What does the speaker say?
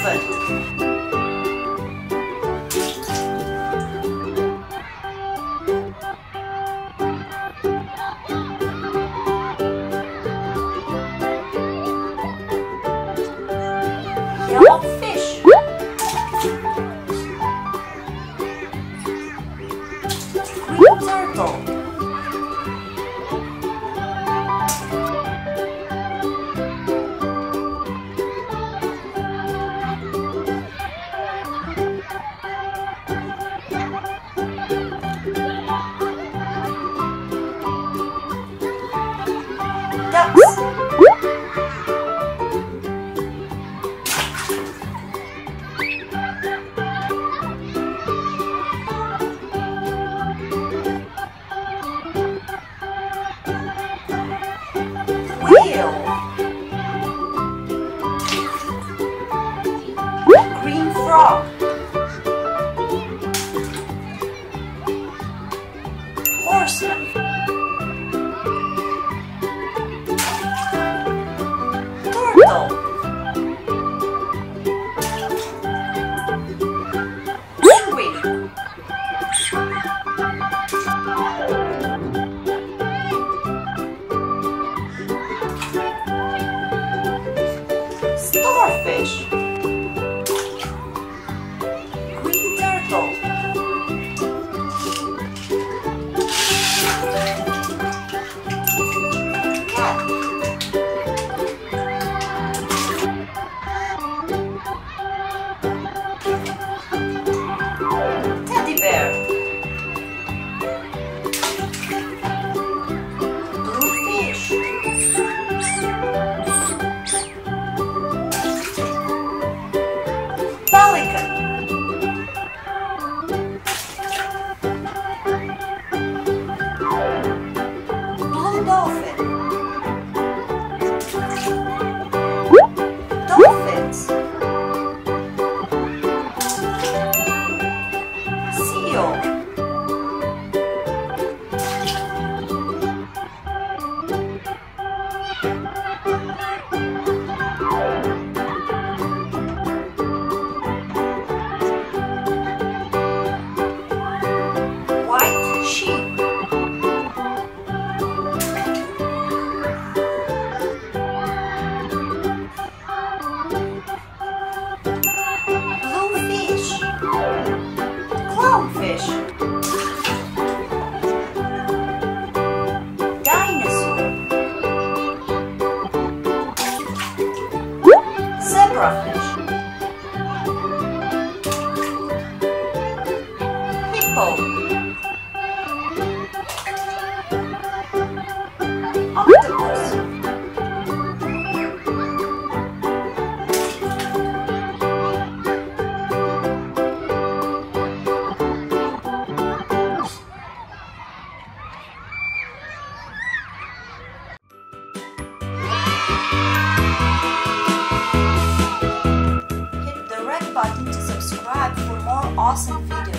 Elephant. Yellow fish. Green turtle. Ducks. Whale. Green frog. Horseman. Turtle. Penguin. Starfish. Green turtle. Cat. Teddy bear. Blue fish. Pelican. Blue dolphin. Dolphins. Seal. White sheep. Blue fish. Clownfish. Dinosaur. Zebrafish. Hippo. Octopus. Hit the red button to subscribe for more awesome videos.